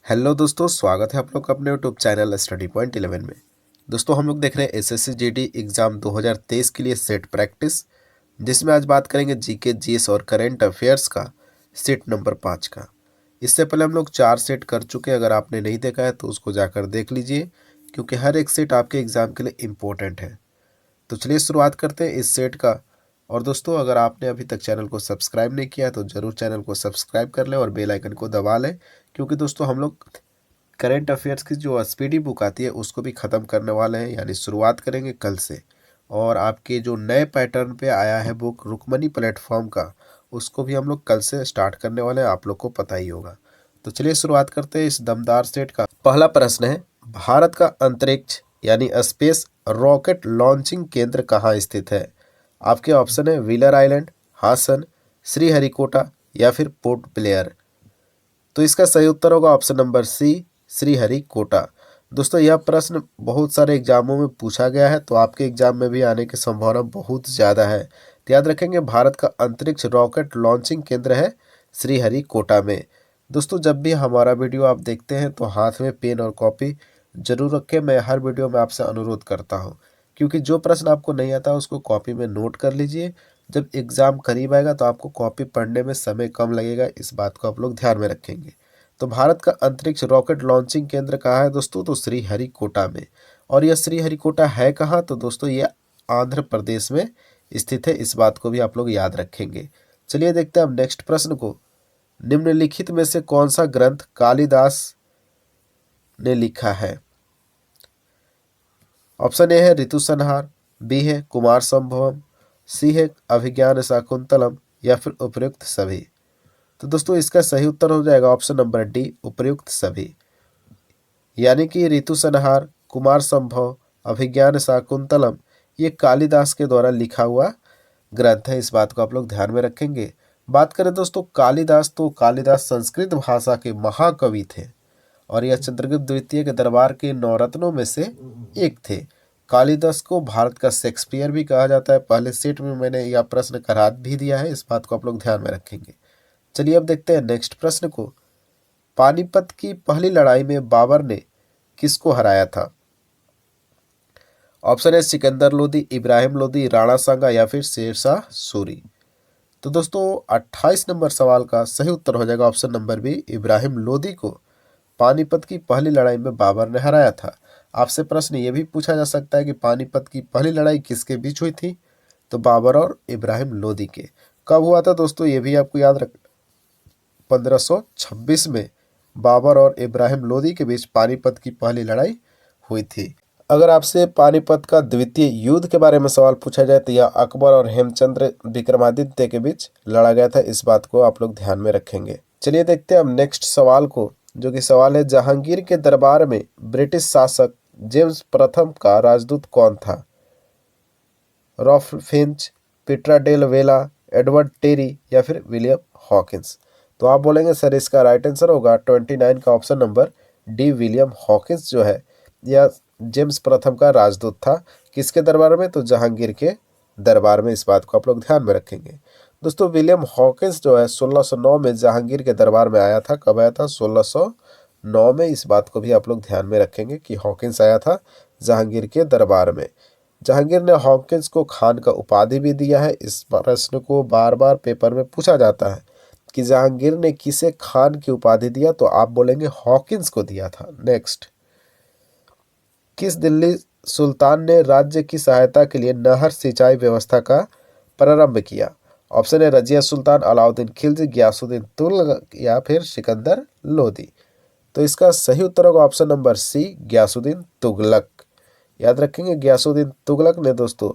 Hello दोस्तों, स्वागत है आप लोग का अपने यूट्यूब चैनल स्टडी पॉइंट 11 में। दोस्तों हम लोग देख रहे हैं एसएससी जीडी एग्ज़ाम 2023 के लिए सेट प्रैक्टिस, जिसमें आज बात करेंगे जीके जीएस और करंट अफेयर्स का सेट नंबर 5 का। इससे पहले हम लोग 4 सेट कर चुके हैं। अगर आपने नहीं देखा है तो उसको जाकर देख लीजिए, क्योंकि हर एक सेट आपके एग्ज़ाम के लिए इम्पोर्टेंट है। तो चलिए शुरुआत करते हैं इस सेट का। और दोस्तों, अगर आपने अभी तक चैनल को सब्सक्राइब नहीं किया तो ज़रूर चैनल को सब्सक्राइब कर लें और बेल आइकन को दबा लें, क्योंकि दोस्तों हम लोग करेंट अफेयर्स की जो स्पीडी बुक आती है उसको भी ख़त्म करने वाले हैं, यानी शुरुआत करेंगे कल से। और आपके जो नए पैटर्न पे आया है बुक रुकमनी प्लेटफॉर्म का, उसको भी हम लोग कल से स्टार्ट करने वाले हैं, आप लोग को पता ही होगा। तो चलिए शुरुआत करते हैं इस दमदार सेट का। पहला प्रश्न है, भारत का अंतरिक्ष यानी स्पेस रॉकेट लॉन्चिंग केंद्र कहाँ स्थित है? आपके ऑप्शन है व्हीलर आइलैंड, हासन, श्रीहरिकोटा या फिर पोर्ट ब्लेयर। तो इसका सही उत्तर होगा ऑप्शन नंबर सी, श्रीहरिकोटा। दोस्तों यह प्रश्न बहुत सारे एग्जामों में पूछा गया है, तो आपके एग्जाम में भी आने की संभावना बहुत ज़्यादा है। तो याद रखेंगे, भारत का अंतरिक्ष रॉकेट लॉन्चिंग केंद्र है श्रीहरिकोटा में। दोस्तों जब भी हमारा वीडियो आप देखते हैं तो हाथ में पेन और कॉपी जरूर रखें। मैं हर वीडियो में आपसे अनुरोध करता हूं, क्योंकि जो प्रश्न आपको नहीं आता उसको कॉपी में नोट कर लीजिए। जब एग्ज़ाम करीब आएगा तो आपको कॉपी पढ़ने में समय कम लगेगा, इस बात को आप लोग ध्यान में रखेंगे। तो भारत का अंतरिक्ष रॉकेट लॉन्चिंग केंद्र कहाँ है दोस्तों? तो श्रीहरिकोटा में। और यह श्रीहरिकोटा है कहाँ? तो दोस्तों ये आंध्र प्रदेश में स्थित है, इस बात को भी आप लोग याद रखेंगे। चलिए देखते हैं अब नेक्स्ट प्रश्न को। निम्नलिखित में से कौन सा ग्रंथ कालिदास ने लिखा है? ऑप्शन ए है ऋतु संहार, बी है कुमार संभवम, सी है अभिज्ञान शाकुंतलम या फिर उपयुक्त सभी। तो दोस्तों इसका सही उत्तर हो जाएगा ऑप्शन नंबर डी, उपयुक्त सभी। यानी कि ऋतु संहार, कुमार संभव, अभिज्ञान शाकुंतलम ये कालिदास के द्वारा लिखा हुआ ग्रंथ है, इस बात को आप लोग ध्यान में रखेंगे। बात करें दोस्तों कालिदास, तो कालिदास संस्कृत भाषा के महाकवि थे और यह चंद्रगुप्त द्वितीय के दरबार के नवरत्नों में से एक थे। कालिदास को भारत का शेक्सपियर भी कहा जाता है। पहले सेट में मैंने यह प्रश्न करा भी दिया है, इस बात को आप लोग ध्यान में रखेंगे। चलिए अब देखते हैं नेक्स्ट प्रश्न को। पानीपत की पहली लड़ाई में बाबर ने किसको हराया था? ऑप्शन है सिकंदर लोदी, इब्राहिम लोदी, राणा सांगा या फिर शेरशाह सूरी। तो दोस्तों 28 नंबर सवाल का सही उत्तर हो जाएगा option number B, Ibrahim Lodi को पानीपत की पहली लड़ाई में बाबर ने हराया था। आपसे प्रश्न ये भी पूछा जा सकता है कि पानीपत की पहली लड़ाई किसके बीच हुई थी? तो बाबर और इब्राहिम लोदी के। कब हुआ था दोस्तों ये भी आपको याद रख 1526 में बाबर और इब्राहिम लोदी के बीच पानीपत की पहली लड़ाई हुई थी। अगर आपसे पानीपत का द्वितीय युद्ध के बारे में सवाल पूछा जाए तो यह अकबर और हेमचंद्र विक्रमादित्य के बीच लड़ा गया था, इस बात को आप लोग ध्यान में रखेंगे। चलिए देखते हैं अब नेक्स्ट सवाल को, जो कि सवाल है जहांगीर के दरबार में ब्रिटिश शासक जेम्स प्रथम का राजदूत कौन था? रॉल्फ फिंच, पीटर डेल वेला, एडवर्ड टेरी या फिर विलियम हॉकिंस। तो आप बोलेंगे सर इसका राइट आंसर होगा 29 का option number D, William Hawkins जो है यह जेम्स प्रथम का राजदूत था। किसके दरबार में? तो जहांगीर के दरबार में, इस बात को आप लोग ध्यान में रखेंगे। दोस्तों विलियम हॉकिंस जो है 1609 में जहांगीर के दरबार में आया था। कब आया था? 1609 में। इस बात को भी आप लोग ध्यान में रखेंगे कि हॉकिंस आया था जहांगीर के दरबार में। जहांगीर ने हॉकिंस को खान का उपाधि भी दिया है। इस प्रश्न को बार बार पेपर में पूछा जाता है कि जहांगीर ने किसे खान की उपाधि दिया, तो आप बोलेंगे हॉकिंस को दिया था। नेक्स्ट, किस दिल्ली सुल्तान ने राज्य की सहायता के लिए नहर सिंचाई व्यवस्था का प्रारंभ किया? ऑप्शन है रजिया सुल्तान, अलाउद्दीन खिलजी, गयासुद्दीन तुगलक या फिर सिकंदर लोदी। तो इसका सही उत्तर होगा option number C, Ghiyasuddin Tughlaq. याद रखेंगे गयासुद्दीन तुगलक ने दोस्तों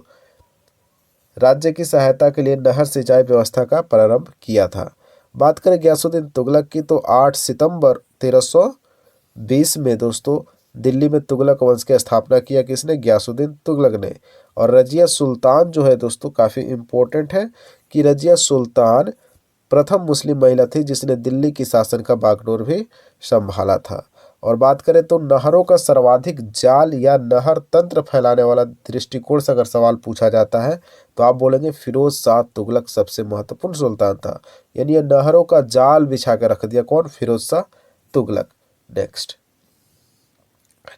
राज्य की सहायता के लिए नहर सिंचाई व्यवस्था का प्रारंभ किया था। बात करें गयासुद्दीन तुगलक की, तो 8 सितंबर 1320 में दोस्तों दिल्ली में तुगलक वंश की स्थापना किया। किसने? गयासुद्दीन तुगलक ने। और रजिया सुल्तान जो है दोस्तों काफ़ी इम्पोर्टेंट है कि रजिया सुल्तान प्रथम मुस्लिम महिला थी जिसने दिल्ली की शासन का बागडोर भी संभाला था। और बात करें तो नहरों का सर्वाधिक जाल या नहर तंत्र फैलाने वाला दृष्टिकोण से अगर सवाल पूछा जाता है तो आप बोलेंगे फिरोज शाह तुगलक सबसे महत्वपूर्ण सुल्तान था। यानी ये नहरों का जाल बिछा कर रख दिया, कौन? फिरोज शाह तुगलक। नेक्स्ट,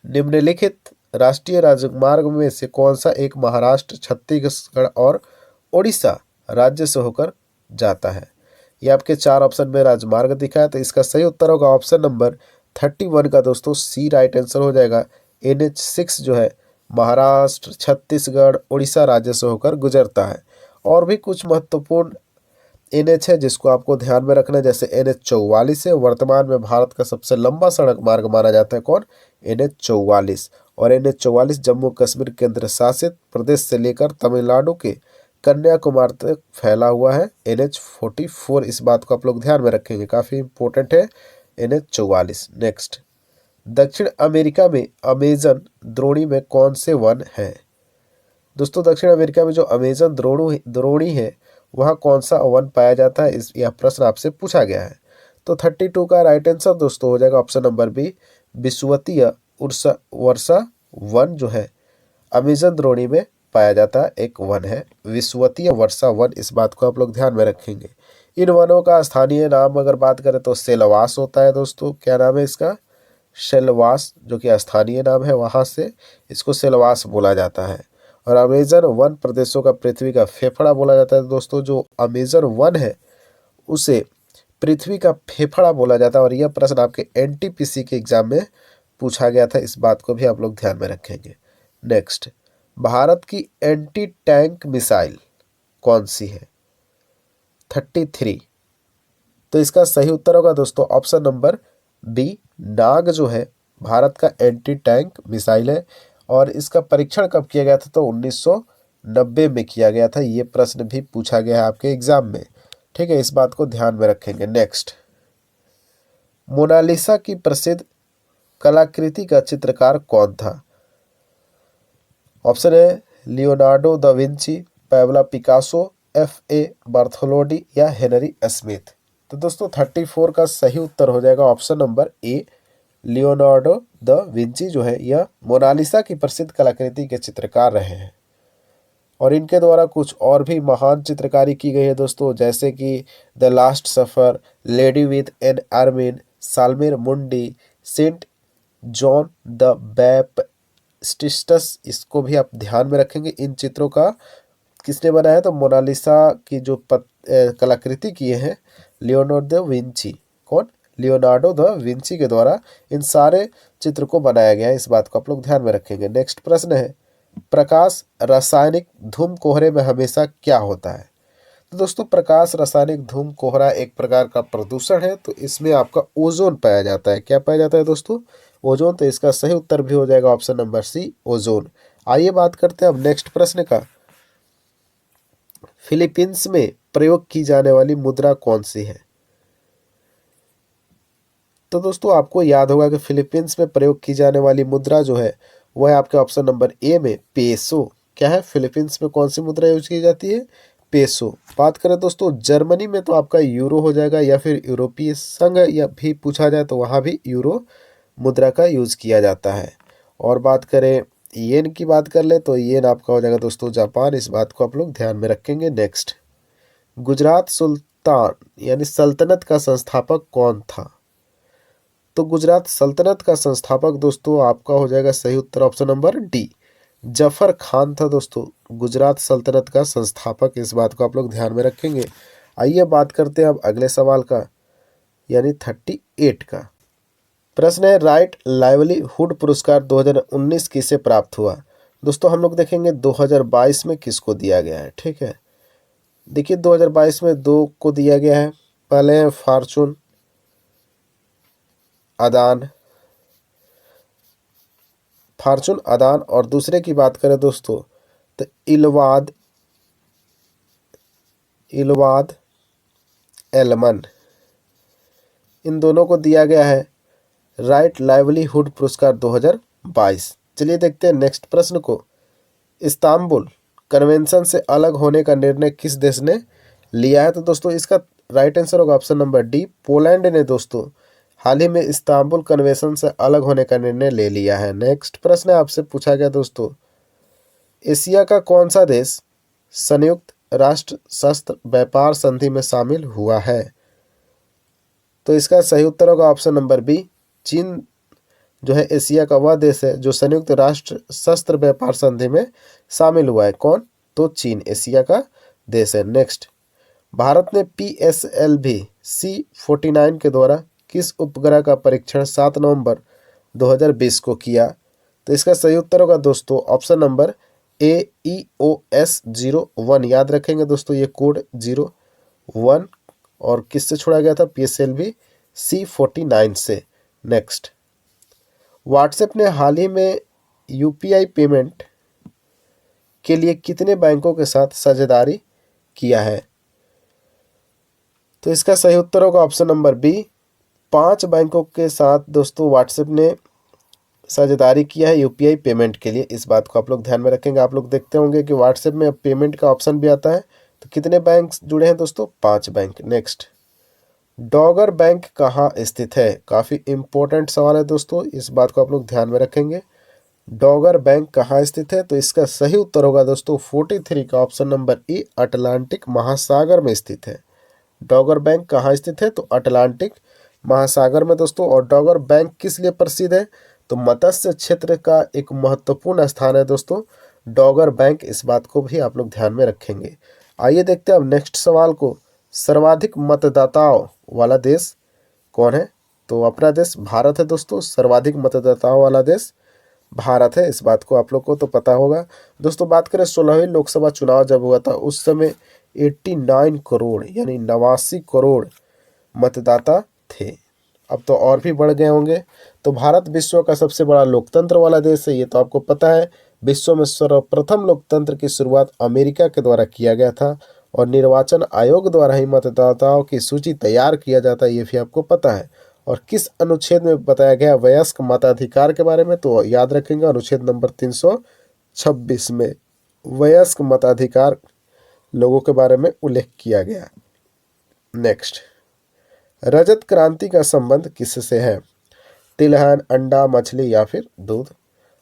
निम्नलिखित राष्ट्रीय राजमार्ग में से कौन सा एक महाराष्ट्र, छत्तीसगढ़ और उड़ीसा राज्य से होकर जाता है? ये आपके चार ऑप्शन में राजमार्ग दिखा है, तो इसका सही उत्तर होगा ऑप्शन नंबर 31 का दोस्तों सी राइट आंसर हो जाएगा। NH6 जो है महाराष्ट्र, छत्तीसगढ़, उड़ीसा राज्य से होकर गुजरता है। और भी कुछ महत्वपूर्ण NH है जिसको आपको ध्यान में रखना है, जैसे NH44 है, वर्तमान में भारत का सबसे लंबा सड़क मार्ग माना जाता है। कौन? NH44। और NH44 जम्मू कश्मीर केंद्र शासित प्रदेश से लेकर तमिलनाडु के कन्याकुमारी तक फैला हुआ है। NH44, इस बात को आप लोग ध्यान में रखेंगे, काफ़ी इंपॉर्टेंट है NH44। नेक्स्ट, दक्षिण अमेरिका में अमेजन द्रोणी में कौन से वन है? दोस्तों दक्षिण अमेरिका में जो अमेजन द्रोणी है वहाँ कौन सा वन पाया जाता है, यह प्रश्न आपसे पूछा गया है। तो 32 का राइट आंसर दोस्तों हो जाएगा ऑप्शन नंबर बी, विषुवतीय वर्षा वन जो है अमेजन द्रोणी में पाया जाता है एक वन है, विषुवतीय वर्षा वन। इस बात को आप लोग ध्यान में रखेंगे। इन वनों का स्थानीय नाम अगर बात करें तो सेलवास होता है दोस्तों। क्या नाम है इसका? सेलवास, जो कि स्थानीय नाम है, वहाँ से इसको सेलवास बोला जाता है। और अमेजन वन प्रदेशों का पृथ्वी का फेफड़ा बोला जाता है दोस्तों। जो अमेजन वन है उसे पृथ्वी का फेफड़ा बोला जाता है। और यह प्रश्न आपके NTPC के एग्जाम में पूछा गया था, इस बात को भी आप लोग ध्यान में रखेंगे। नेक्स्ट, भारत की एंटी टैंक मिसाइल कौन सी है? 33। तो इसका सही उत्तर होगा दोस्तों ऑप्शन नंबर बी, नाग जो है भारत का एंटी टैंक मिसाइल है। और इसका परीक्षण कब किया गया था? तो 1990 में किया गया था। ये प्रश्न भी पूछा गया है आपके एग्जाम में, ठीक है, इस बात को ध्यान में रखेंगे। नेक्स्ट, मोनालिसा की प्रसिद्ध कलाकृति का चित्रकार कौन था? ऑप्शन है Leonardo da Vinci, Pablo Picasso, FA बार्थोलोडी या हेनरी स्मिथ। तो दोस्तों 34 का सही उत्तर हो जाएगा option number A, Leonardo da Vinci जो है यह मोनालिसा की प्रसिद्ध कलाकृति के चित्रकार रहे हैं। और इनके द्वारा कुछ और भी महान चित्रकारी की गई है दोस्तों, जैसे कि the last supper, lady with an ermine, Salvator Mundi, Saint John the बैप्टिस्टस। इसको भी आप ध्यान में रखेंगे। इन चित्रों का किसने बनाया? तो मोनालिसा की जो कलाकृति किए हैं लियोनार्डो द विंची। कौन? लियोनार्डो द विंची के द्वारा इन सारे चित्र को बनाया गया है, इस बात को आप लोग ध्यान में रखेंगे। नेक्स्ट प्रश्न है, प्रकाश रासायनिक धूम कोहरे में हमेशा क्या होता है? तो दोस्तों प्रकाश रासायनिक धूम कोहरा एक प्रकार का प्रदूषण है, तो इसमें आपका ओजोन पाया जाता है। क्या पाया जाता है दोस्तों? ओजोन। तो इसका सही उत्तर भी हो जाएगा ऑप्शन नंबर सी, ओजोन। आइए बात करते हैं अब नेक्स्ट प्रश्न का। फिलीपींस में प्रयोग की जाने वाली मुद्रा कौन सी है? तो दोस्तों आपको याद होगा कि फिलीपींस में प्रयोग की जाने वाली मुद्रा जो है वह है आपके ऑप्शन नंबर ए में पेसो। क्या है? फिलीपींस में कौन सी मुद्रा यूज की जाती है? पेसो। बात करें दोस्तों जर्मनी में तो आपका यूरो हो जाएगा, या फिर यूरोपीय संघ या भी पूछा जाए तो वहाँ भी यूरो मुद्रा का यूज किया जाता है। और बात करें येन की बात कर ले तो येन आपका हो जाएगा दोस्तों जापान। इस बात को आप लोग ध्यान में रखेंगे। नेक्स्ट, गुजरात सुल्तान यानी सल्तनत का संस्थापक कौन था? तो गुजरात सल्तनत का संस्थापक दोस्तों आपका हो जाएगा सही उत्तर option number D, Zafar Khan था दोस्तों गुजरात सल्तनत का संस्थापक। इस बात को आप लोग ध्यान में रखेंगे। आइए बात करते हैं अब अगले सवाल का, यानी 38 का। प्रश्न है, राइट लाइवलीहुड पुरस्कार 2019 किसे प्राप्त हुआ? दोस्तों हम लोग देखेंगे 2022 में किसको दिया गया है, ठीक है। देखिए 2022 में दो को दिया गया है। पहले है फॉर्चून अदान, और दूसरे की बात करें दोस्तों तो इलवाद एलमन। इन दोनों को दिया गया है राइट लाइवलीहुड पुरस्कार 2022। चलिए देखते हैं नेक्स्ट प्रश्न को। इस्तांबुल कन्वेंशन से अलग होने का निर्णय किस देश ने लिया है? तो दोस्तों इसका राइट आंसर होगा ऑप्शन नंबर डी, पोलैंड ने दोस्तों हाल ही में इस्तांबुल कन्वेंशन से अलग होने का निर्णय ले लिया है। नेक्स्ट प्रश्न आपसे पूछा गया दोस्तों, एशिया का कौन सा देश संयुक्त राष्ट्र शस्त्र व्यापार संधि में शामिल हुआ है? तो इसका सही उत्तर होगा ऑप्शन नंबर बी, चीन जो है एशिया का वह देश है जो संयुक्त राष्ट्र शस्त्र व्यापार संधि में शामिल हुआ है। कौन? तो चीन एशिया का देश है। नेक्स्ट, भारत ने PSLV C-49 के द्वारा किस उपग्रह का परीक्षण 7 नवंबर 2020 को किया? तो इसका सही उत्तर होगा दोस्तों ऑप्शन नंबर ए, EOS-01। याद रखेंगे दोस्तों ये कोड 01 और किससे छोड़ा गया था? PSLV C-49 से। नेक्स्ट, व्हाट्सएप ने हाल ही में UPI पेमेंट के लिए कितने बैंकों के साथ साझेदारी किया है? तो इसका सही उत्तर होगा ऑप्शन नंबर बी, 5 बैंकों के साथ दोस्तों व्हाट्सएप ने साझेदारी किया है UPI पेमेंट के लिए। इस बात को आप लोग ध्यान में रखेंगे। आप लोग देखते होंगे कि व्हाट्सएप में अब पेमेंट का ऑप्शन भी आता है। तो कितने बैंक जुड़े हैं दोस्तों? 5 बैंक। नेक्स्ट, डॉगर बैंक कहाँ स्थित है? काफ़ी इंपॉर्टेंट सवाल है दोस्तों, इस बात को आप लोग ध्यान में रखेंगे। डॉगर बैंक कहाँ स्थित है? तो इसका सही उत्तर होगा दोस्तों 43 का ऑप्शन नंबर ई, अटलांटिक महासागर में स्थित है। डॉगर बैंक कहाँ स्थित है? तो अटलांटिक महासागर में दोस्तों। और डॉगर बैंक किस लिए प्रसिद्ध है? तो मत्स्य क्षेत्र का एक महत्वपूर्ण स्थान है दोस्तों डॉगर बैंक। इस बात को भी आप लोग ध्यान में रखेंगे। आइए देखते हैं अब नेक्स्ट सवाल को। सर्वाधिक मतदाताओं वाला देश कौन है? तो अपना देश भारत है दोस्तों। सर्वाधिक मतदाताओं वाला देश भारत है, इस बात को आप लोग को तो पता होगा। दोस्तों बात करें 16वीं लोकसभा चुनाव जब हुआ था उस समय 89 करोड़ यानी 89 करोड़ मतदाता थे। अब तो और भी बढ़ गए होंगे। तो भारत विश्व का सबसे बड़ा लोकतंत्र वाला देश है, ये तो आपको पता है। विश्व में सर्वप्रथम लोकतंत्र की शुरुआत अमेरिका के द्वारा किया गया था और निर्वाचन आयोग द्वारा ही मतदाताओं की सूची तैयार किया जाता है, ये भी आपको पता है। और किस अनुच्छेद में बताया गया वयस्क मताधिकार के बारे में? तो याद रखेंगे अनुच्छेद नंबर 326 में वयस्क मताधिकार लोगों के बारे में उल्लेख किया गया। नेक्स्ट, रजत क्रांति का संबंध किससे है? तिलहन, अंडा, मछली या फिर दूध?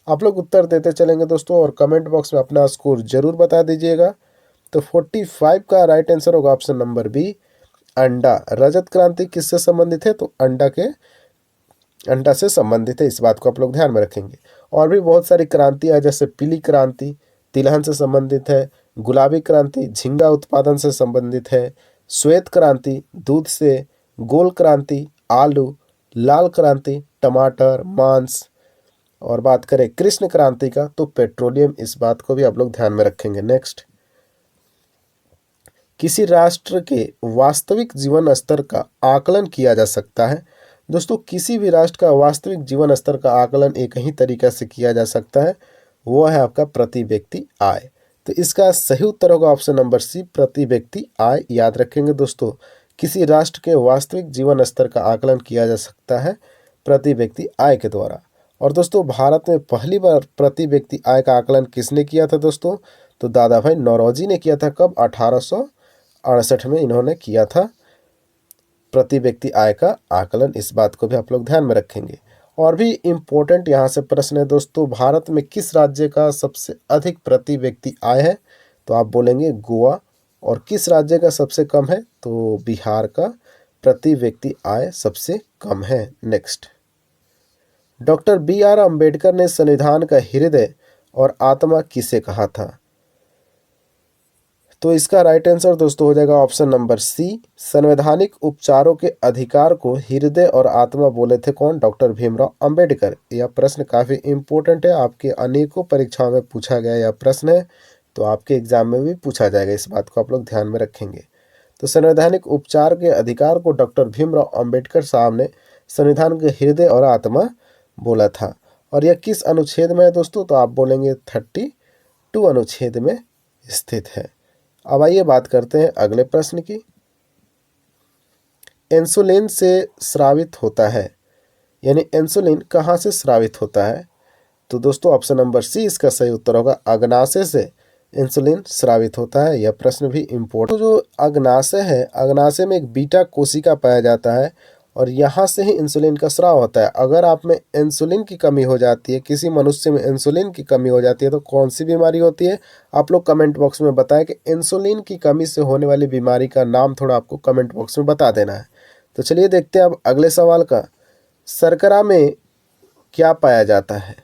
आप लोग उत्तर देते चलेंगे दोस्तों और कमेंट बॉक्स में अपना स्कोर जरूर बता दीजिएगा। तो 45 का राइट आंसर होगा ऑप्शन नंबर बी, अंडा। रजत क्रांति किससे संबंधित है? तो अंडा से संबंधित है, इस बात को आप लोग ध्यान में रखेंगे। और भी बहुत सारी क्रांतियाँ जैसे पीली क्रांति तिलहन से संबंधित है, गुलाबी क्रांति झींगा उत्पादन से संबंधित है, श्वेत क्रांति दूध से, गोल क्रांति आलू, लाल क्रांति टमाटर मांस, और बात करें कृष्ण क्रांति का तो पेट्रोलियम, इस बात को भी आप लोग ध्यान में रखेंगे। नेक्स्ट, किसी राष्ट्र के वास्तविक जीवन स्तर का आकलन किया जा सकता है? दोस्तों किसी भी राष्ट्र का वास्तविक जीवन स्तर का आकलन एक ही तरीके से किया जा सकता है, वो है आपका प्रति व्यक्ति आय। तो इसका सही उत्तर होगा ऑप्शन नंबर सी, प्रति व्यक्ति आय। याद रखेंगे दोस्तों, किसी राष्ट्र के वास्तविक जीवन स्तर का आकलन किया जा सकता है प्रति व्यक्ति आय के द्वारा। और दोस्तों भारत में पहली बार प्रति व्यक्ति आय का आकलन किसने किया था दोस्तों? तो दादा भाई नौरोजी ने किया था। कब? 1868 में इन्होंने किया था प्रति व्यक्ति आय का आकलन, इस बात को भी आप लोग ध्यान में रखेंगे। और भी इम्पोर्टेंट यहाँ से प्रश्न है दोस्तों, भारत में किस राज्य का सबसे अधिक प्रति व्यक्ति आय है? तो आप बोलेंगे गोवा। और किस राज्य का सबसे कम है? तो बिहार का प्रति व्यक्ति आय सबसे कम है। नेक्स्ट, डॉक्टर BR अम्बेडकर ने संविधान का हृदय और आत्मा किसे कहा था? तो इसका राइट आंसर दोस्तों हो जाएगा ऑप्शन नंबर सी, संवैधानिक उपचारों के अधिकार को हृदय और आत्मा बोले थे कौन? डॉक्टर भीमराव अंबेडकर। यह प्रश्न काफ़ी इंपॉर्टेंट है, आपके अनेकों परीक्षाओं में पूछा गया यह प्रश्न है, तो आपके एग्जाम में भी पूछा जाएगा, इस बात को आप लोग ध्यान में रखेंगे। तो संवैधानिक उपचार के अधिकार को डॉक्टर भीमराव अंबेडकर साहब ने संविधान के हृदय और आत्मा बोला था। और यह किस अनुच्छेद में है दोस्तों? तो आप बोलेंगे 32 अनुच्छेद में स्थित है। अब आइए बात करते हैं अगले प्रश्न की। इंसुलिन से स्रावित होता है, यानी इंसुलिन कहाँ से स्रावित होता है? तो दोस्तों ऑप्शन नंबर सी इसका सही उत्तर होगा, अग्नाशय से इंसुलिन स्रावित होता है। यह प्रश्न भी इम्पोर्टेंट। तो जो अग्नाशय है, अग्नाशय में एक बीटा कोशिका पाया जाता है और यहाँ से ही इंसुलिन का स्राव होता है। अगर आप में इंसुलिन की कमी हो जाती है, किसी मनुष्य में इंसुलिन की कमी हो जाती है, तो कौन सी बीमारी होती है? आप लोग कमेंट बॉक्स में बताएं कि इंसुलिन की कमी से होने वाली बीमारी का नाम थोड़ा आपको कमेंट बॉक्स में बता देना है। तो चलिए देखते हैं अब अगले सवाल का। शर्करा में क्या पाया जाता है?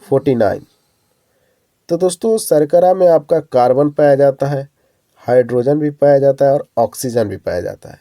49। तो दोस्तों शर्करा में आपका कार्बन पाया जाता है, हाइड्रोजन भी पाया जाता है और ऑक्सीजन भी पाया जाता है।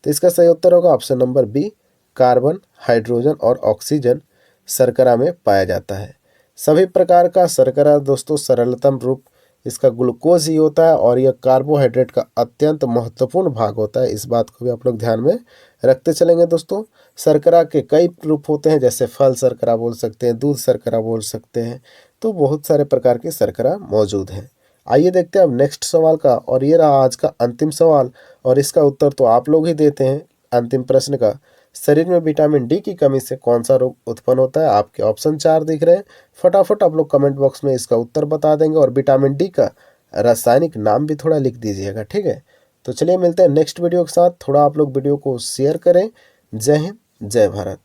तो इसका सही उत्तर होगा option number B, carbon, hydrogen और ऑक्सीजन शर्करा में पाया जाता है। सभी प्रकार का शर्करा दोस्तों सरलतम रूप इसका ग्लूकोज ही होता है और यह कार्बोहाइड्रेट का अत्यंत महत्वपूर्ण भाग होता है। इस बात को भी आप लोग ध्यान में रखते चलेंगे दोस्तों। शर्करा के कई रूप होते हैं, जैसे फल शर्करा बोल सकते हैं, दूध शर्करा बोल सकते हैं, तो बहुत सारे प्रकार के शर्करा मौजूद हैं। आइए देखते हैं अब नेक्स्ट सवाल का, और ये रहा आज का अंतिम सवाल और इसका उत्तर तो आप लोग ही देते हैं। अंतिम प्रश्न का, शरीर में विटामिन डी की कमी से कौन सा रोग उत्पन्न होता है? आपके ऑप्शन 4 दिख रहे हैं, फटाफट आप लोग कमेंट बॉक्स में इसका उत्तर बता देंगे और विटामिन डी का रासायनिक नाम भी थोड़ा लिख दीजिएगा, ठीक है। तो चलिए मिलते हैं नेक्स्ट वीडियो के साथ। थोड़ा आप लोग वीडियो को शेयर करें। जय हिंद, जय भारत।